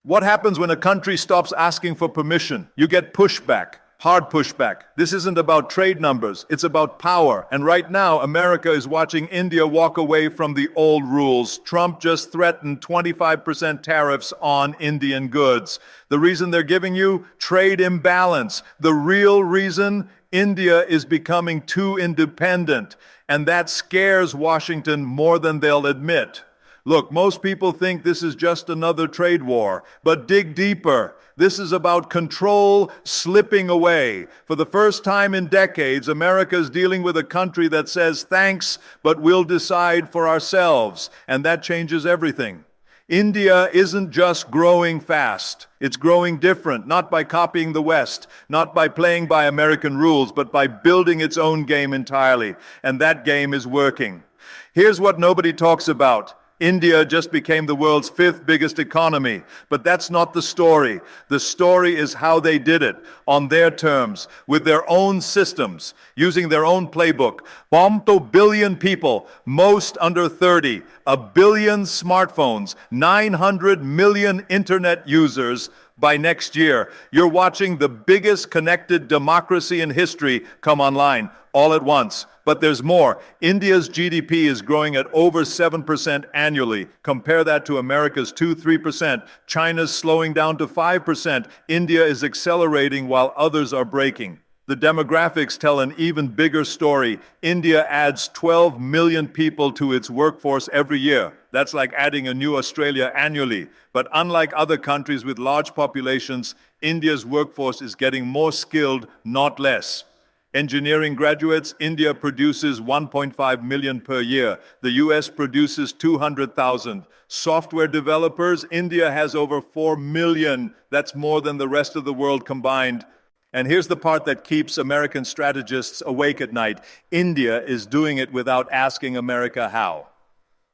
What happens when a country stops asking for permission? You get pushback, hard pushback. This isn't about trade numbers, it's about power. And right now, America is watching India walk away from the old rules. Trump just threatened 25% tariffs on Indian goods. The reason they're giving you? Trade imbalance. The real reason? India is becoming too independent. And that scares Washington more than they'll admit. Look, most people think this is just another trade war, but dig deeper. This is about control slipping away. For the first time in decades, America is dealing with a country that says thanks, but we'll decide for ourselves. And that changes everything. India isn't just growing fast. It's growing different, not by copying the West, not by playing by American rules, but by building its own game entirely. And that game is working. Here's what nobody talks about. India just became the world's 5th biggest economy. But that's not the story. The story is how they did it, on their terms, with their own systems, using their own playbook. 1 billion people, most under 30, 1 billion smartphones, 900 million internet users by next year. You're watching the biggest connected democracy in history come online, all at once. But there's more. India's GDP is growing at over 7% annually. Compare that to America's 2-3%. China's slowing down to 5%. India is accelerating while others are braking. The demographics tell an even bigger story. India adds 12 million people to its workforce every year. That's like adding a new Australia annually. But unlike other countries with large populations, India's workforce is getting more skilled, not less. Engineering graduates, India produces 1.5 million per year. The US produces 200,000. Software developers, India has over 4 million. That's more than the rest of the world combined. And here's the part that keeps American strategists awake at night. India is doing it without asking America how.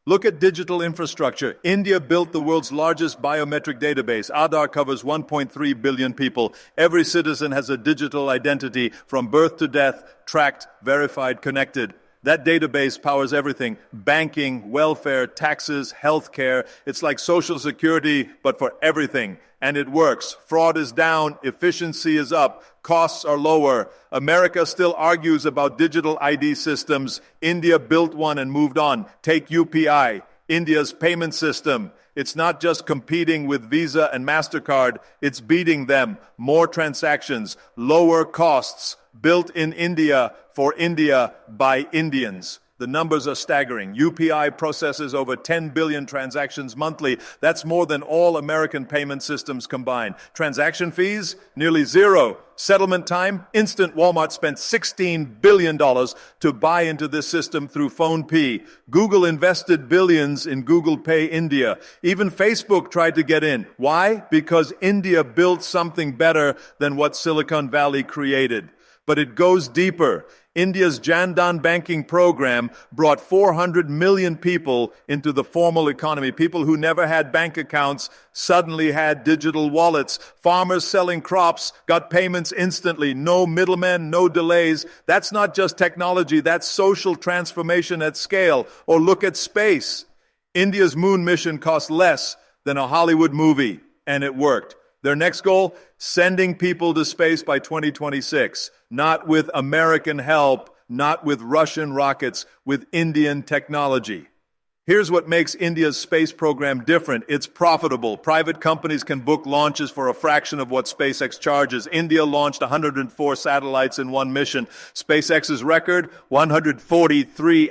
Look at digital infrastructure. India built the world's largest biometric database. Aadhaar covers 1.3 billion people. Every citizen has a digital identity from birth to death, tracked, verified, connected. That database powers everything: banking, welfare, taxes, healthcare. It's like Social Security, but for everything. And it works. Fraud is down, efficiency is up, costs are lower. America still argues about digital ID systems. India built one and moved on. Take UPI, India's payment system. It's not just competing with Visa and MasterCard, it's beating them. More transactions, lower costs, built in India, for India, by Indians. The numbers are staggering. UPI processes over 10 billion transactions monthly. That's more than all American payment systems combined. Transaction fees? Nearly zero. Settlement time? Instant. Walmart spent $16 billion to buy into this system through PhonePe. Google invested billions in Google Pay India. Even Facebook tried to get in. Why? Because India built something better than what Silicon Valley created. But it goes deeper. India's Jan Dhan banking program brought 400 million people into the formal economy. People who never had bank accounts suddenly had digital wallets. Farmers selling crops got payments instantly. No middlemen, no delays. That's not just technology, that's social transformation at scale. Or look at space. India's moon mission cost less than a Hollywood movie, and it worked. Their next goal? Sending people to space by 2026. Not with American help, not with Russian rockets, with Indian technology. Here's what makes India's space program different. It's profitable. Private companies can book launches for a fraction of what SpaceX charges. India launched 104 satellites in one mission. SpaceX's record? 143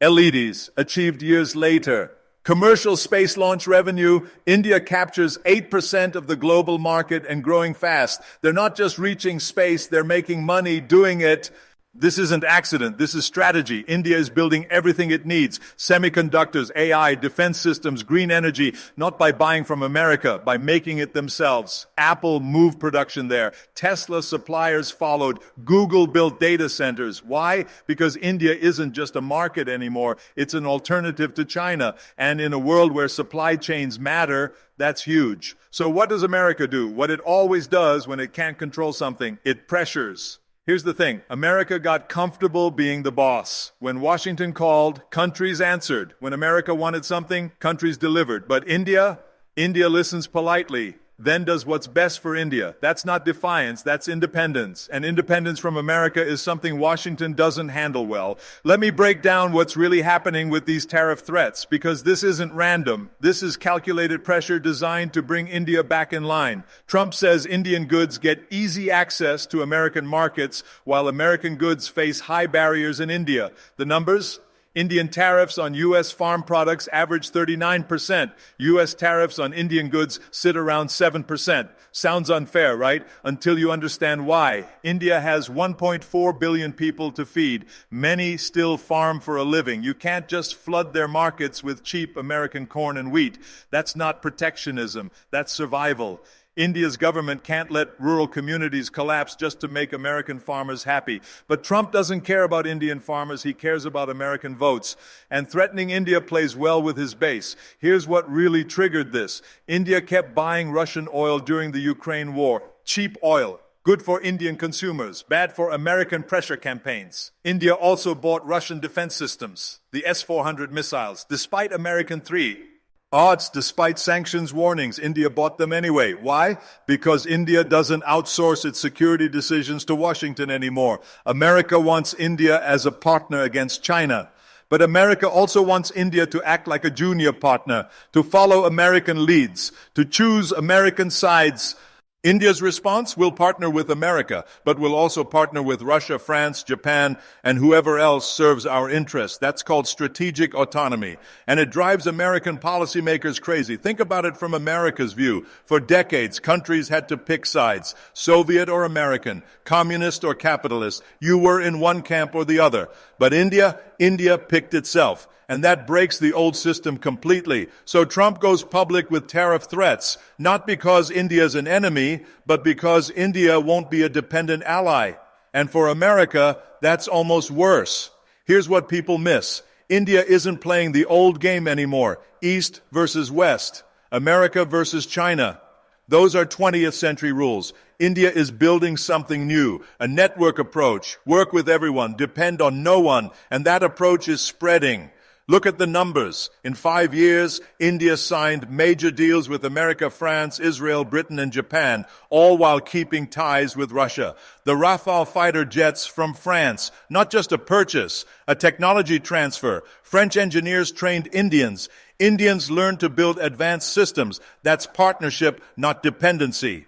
LEDs, achieved years later. Commercial space launch revenue, India captures 8% of the global market and growing fast. They're not just reaching space, they're making money doing it. This isn't accident, this is strategy. India is building everything it needs. Semiconductors, AI, defense systems, green energy, not by buying from America, by making it themselves. Apple moved production there. Tesla suppliers followed. Google built data centers. Why? Because India isn't just a market anymore. It's an alternative to China. And in a world where supply chains matter, that's huge. So what does America do? What it always does when it can't control something, it pressures. Here's the thing. America got comfortable being the boss. When Washington called, countries answered. When America wanted something, countries delivered. But India, India listens politely, then does what's best for India. That's not defiance, that's independence. And independence from America is something Washington doesn't handle well. Let me break down what's really happening with these tariff threats, because this isn't random. This is calculated pressure designed to bring India back in line. Trump says Indian goods get easy access to American markets, while American goods face high barriers in India. The numbers? Indian tariffs on U.S. farm products average 39%. U.S. tariffs on Indian goods sit around 7%. Sounds unfair, right? Until you understand why. India has 1.4 billion people to feed. Many still farm for a living. You can't just flood their markets with cheap American corn and wheat. That's not protectionism. That's survival. India's government can't let rural communities collapse just to make American farmers happy. But Trump doesn't care about Indian farmers, he cares about American votes. And threatening India plays well with his base. Here's what really triggered this. India kept buying Russian oil during the Ukraine war. Cheap oil. Good for Indian consumers, bad for American pressure campaigns. India also bought Russian defense systems, the S-400 missiles, despite American 3. Odds, despite sanctions warnings, India bought them anyway. Why? Because India doesn't outsource its security decisions to Washington anymore. America wants India as a partner against China. But America also wants India to act like a junior partner, to follow American leads, to choose American sides. India's response will partner with America, but will also partner with Russia, France, Japan, and whoever else serves our interests. That's called strategic autonomy. And it drives American policymakers crazy. Think about it from America's view. For decades, countries had to pick sides, Soviet or American, communist or capitalist. You were in one camp or the other. But India picked itself. And that breaks the old system completely. So Trump goes public with tariff threats, not because India's an enemy, but because India won't be a dependent ally. And for America, that's almost worse. Here's what people miss. India isn't playing the old game anymore. East versus West. America versus China. Those are 20th century rules. India is building something new, a network approach. Work with everyone, depend on no one, and that approach is spreading. Look at the numbers. In 5 years, India signed major deals with America, France, Israel, Britain, and Japan, all while keeping ties with Russia. The Rafale fighter jets from France, not just a purchase, a technology transfer. French engineers trained Indians. Indians learned to build advanced systems. That's partnership, not dependency.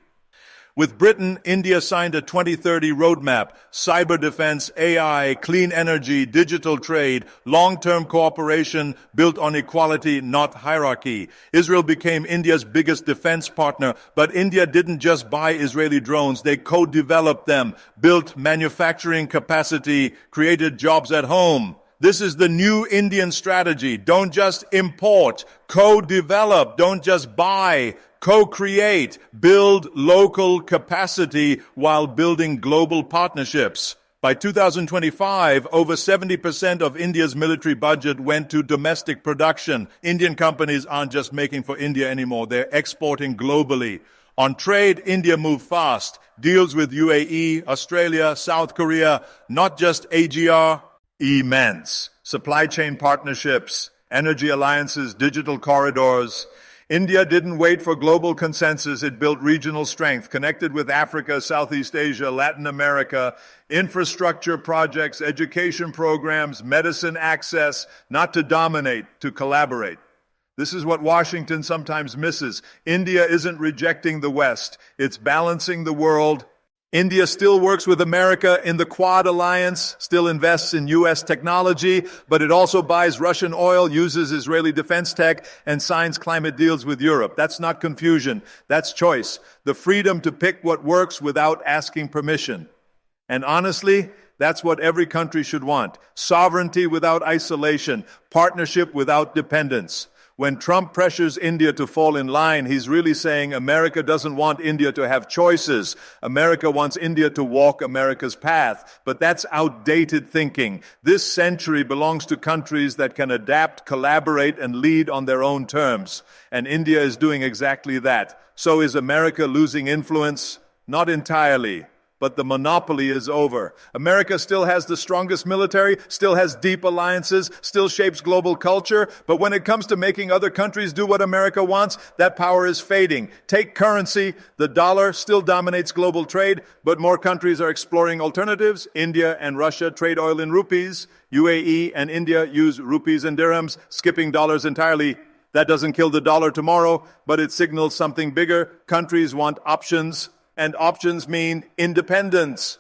With Britain, India signed a 2030 roadmap, cyber defense, AI, clean energy, digital trade, long-term cooperation built on equality, not hierarchy. Israel became India's biggest defense partner, but India didn't just buy Israeli drones, they co-developed them, built manufacturing capacity, created jobs at home. This is the new Indian strategy. Don't just import, co-develop, don't just buy, co-create, build local capacity while building global partnerships. By 2025, over 70% of India's military budget went to domestic production. Indian companies aren't just making for India anymore, they're exporting globally. On trade, India moved fast. Deals with UAE, Australia, South Korea, not just AGR, immense. Supply chain partnerships, energy alliances, digital corridors. India didn't wait for global consensus. It built regional strength, connected with Africa, Southeast Asia, Latin America, infrastructure projects, education programs, medicine access, not to dominate, to collaborate. This is what Washington sometimes misses. India isn't rejecting the West. It's balancing the world. India still works with America in the Quad alliance, still invests in U.S. technology, but it also buys Russian oil, uses Israeli defense tech, and signs climate deals with Europe. That's not confusion. That's choice. The freedom to pick what works without asking permission. And honestly, that's what every country should want. Sovereignty without isolation. Partnership without dependence. When Trump pressures India to fall in line, he's really saying America doesn't want India to have choices. America wants India to walk America's path. But that's outdated thinking. This century belongs to countries that can adapt, collaborate, and lead on their own terms. And India is doing exactly that. So is America losing influence? Not entirely. but the monopoly is over. America still has the strongest military, still has deep alliances, still shapes global culture, but when it comes to making other countries do what America wants, that power is fading. Take currency. The dollar still dominates global trade, but more countries are exploring alternatives. India and Russia trade oil in rupees. UAE and India use rupees and dirhams, skipping dollars entirely. That doesn't kill the dollar tomorrow, but it signals something bigger. Countries want options, and options mean independence.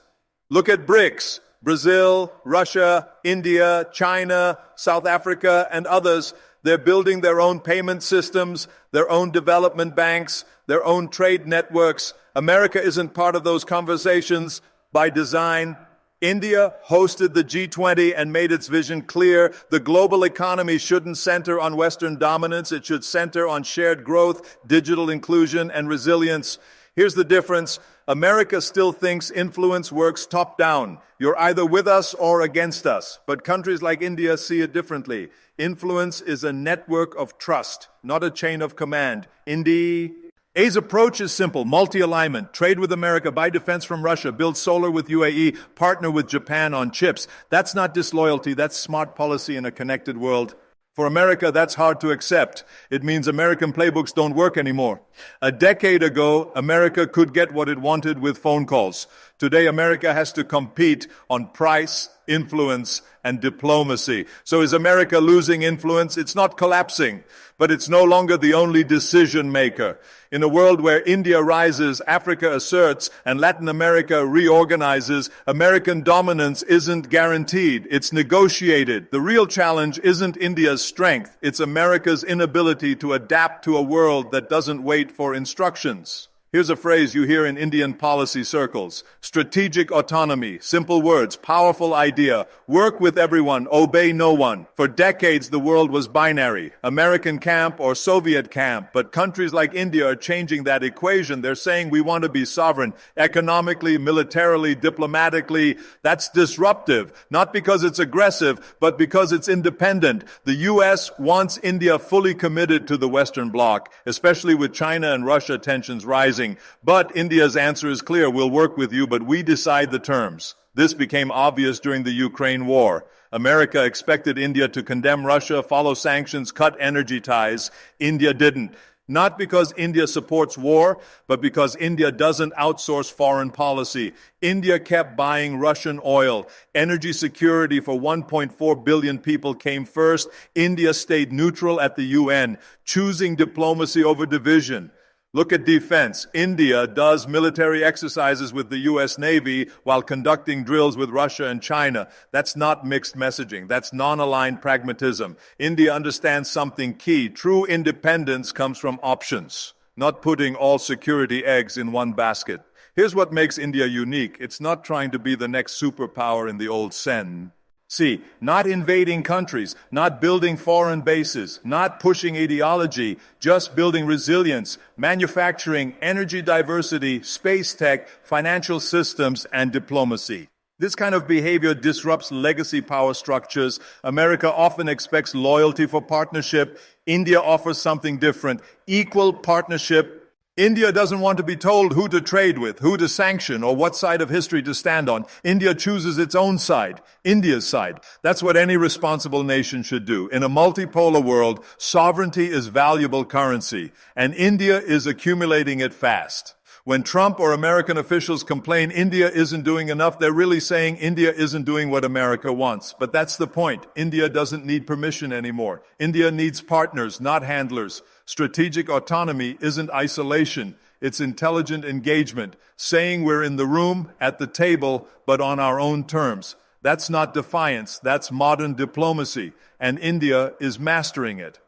Look at BRICS. Brazil, Russia, India, China, South Africa, and others. They're building their own payment systems, their own development banks, their own trade networks. America isn't part of those conversations by design. India hosted the G20 and made its vision clear. The global economy shouldn't center on Western dominance. It should center on shared growth, digital inclusion, and resilience. Here's the difference. America still thinks influence works top-down. You're either with us or against us. But countries like India see it differently. Influence is a network of trust, not a chain of command. India's approach is simple: multi-alignment, trade with America, buy defense from Russia, build solar with UAE, partner with Japan on chips. That's not disloyalty, that's smart policy in a connected world. For America, that's hard to accept. It means American playbooks don't work anymore. A decade ago, America could get what it wanted with phone calls. Today, America has to compete on price, influence, and diplomacy. So is America losing influence? It's not collapsing, but it's no longer the only decision maker. In a world where India rises, Africa asserts, and Latin America reorganizes, American dominance isn't guaranteed. It's negotiated. The real challenge isn't India's strength. It's America's inability to adapt to a world that doesn't wait for instructions. Here's a phrase you hear in Indian policy circles: strategic autonomy. Simple words, powerful idea. Work with everyone, obey no one. For decades, the world was binary: American camp or Soviet camp. But countries like India are changing that equation. They're saying we want to be sovereign, economically, militarily, diplomatically. That's disruptive, not because it's aggressive, but because it's independent. The U.S. wants India fully committed to the Western Bloc, especially with China and Russia tensions rising. But India's answer is clear: we'll work with you, but we decide the terms. This became obvious during the Ukraine war. America expected India to condemn Russia, follow sanctions, cut energy ties. India didn't. Not because India supports war, but because India doesn't outsource foreign policy. India kept buying Russian oil. Energy security for 1.4 billion people came first. India stayed neutral at the UN, choosing diplomacy over division. Look at defense. India does military exercises with the U.S. Navy while conducting drills with Russia and China. That's not mixed messaging. That's non-aligned pragmatism. India understands something key. True independence comes from options, not putting all security eggs in one basket. Here's what makes India unique. It's not trying to be the next superpower in the old sense. Not invading countries, not building foreign bases, not pushing ideology, just building resilience, manufacturing, energy diversity, space tech, financial systems, and diplomacy. This kind of behavior disrupts legacy power structures. America often expects loyalty for partnership. India offers something different: equal partnership. India doesn't want to be told who to trade with, who to sanction, or what side of history to stand on. India chooses its own side, India's side. That's what any responsible nation should do. In a multipolar world, sovereignty is valuable currency, and India is accumulating it fast. When Trump or American officials complain India isn't doing enough, they're really saying India isn't doing what America wants. But that's the point. India doesn't need permission anymore. India needs partners, not handlers. Strategic autonomy isn't isolation. It's intelligent engagement, saying we're in the room, at the table, but on our own terms. That's not defiance. That's modern diplomacy. And India is mastering it.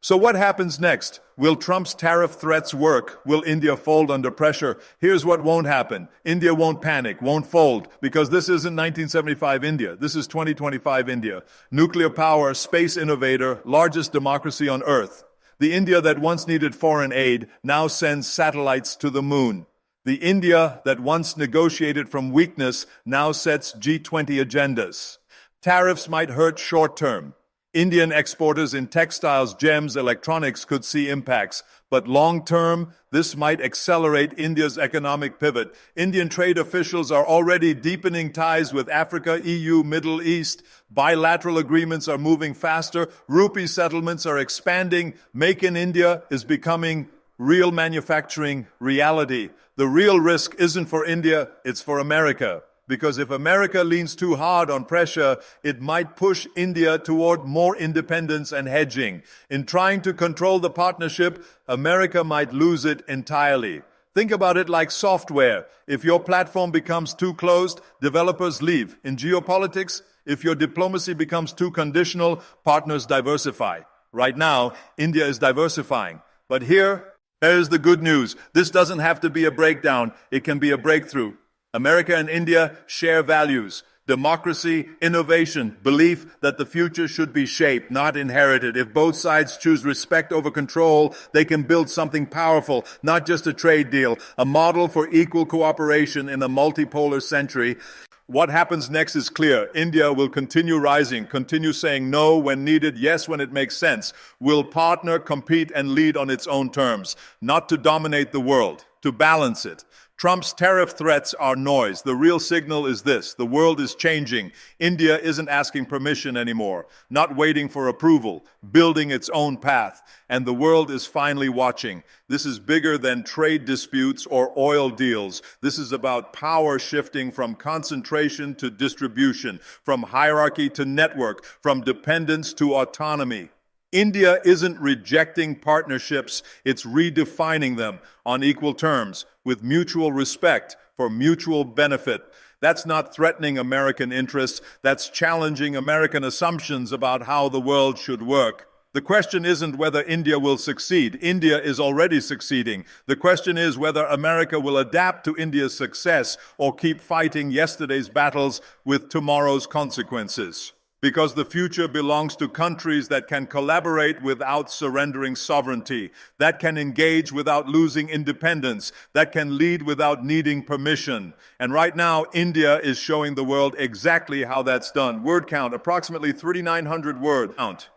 So what happens next? Will Trump's tariff threats work? Will India fold under pressure? Here's what won't happen. India won't panic, won't fold, because this isn't 1975 India. This is 2025 India. Nuclear power, space innovator, largest democracy on earth. The India that once needed foreign aid now sends satellites to the moon. The India that once negotiated from weakness now sets G20 agendas. Tariffs might hurt short term. Indian exporters in textiles, gems, electronics could see impacts, but long-term, this might accelerate India's economic pivot. Indian trade officials are already deepening ties with Africa, EU, Middle East. Bilateral agreements are moving faster. Rupee settlements are expanding. Make in India is becoming real manufacturing reality. The real risk isn't for India, it's for America. Because if America leans too hard on pressure, it might push India toward more independence and hedging. In trying to control the partnership, America might lose it entirely. Think about it like software. If your platform becomes too closed, developers leave. In geopolitics, if your diplomacy becomes too conditional, partners diversify. Right now, India is diversifying. But here's the good news. This doesn't have to be a breakdown. It can be a breakthrough. America and India share values, democracy, innovation, belief that the future should be shaped, not inherited. If both sides choose respect over control, they can build something powerful, not just a trade deal, a model for equal cooperation in a multipolar century. What happens next is clear. India will continue rising, continue saying no when needed, yes when it makes sense. Will partner, compete, and lead on its own terms, not to dominate the world, to balance it. Trump's tariff threats are noise. The real signal is this: the world is changing. India isn't asking permission anymore, not waiting for approval, building its own path. And the world is finally watching. This is bigger than trade disputes or oil deals. This is about power shifting from concentration to distribution, from hierarchy to network, from dependence to autonomy. India isn't rejecting partnerships, it's redefining them on equal terms, with mutual respect for mutual benefit. That's not threatening American interests, that's challenging American assumptions about how the world should work. The question isn't whether India will succeed. India is already succeeding. The question is whether America will adapt to India's success or keep fighting yesterday's battles with tomorrow's consequences. Because the future belongs to countries that can collaborate without surrendering sovereignty, that can engage without losing independence, that can lead without needing permission. And right now, India is showing the world exactly how that's done. Word count, approximately 3,900 word count.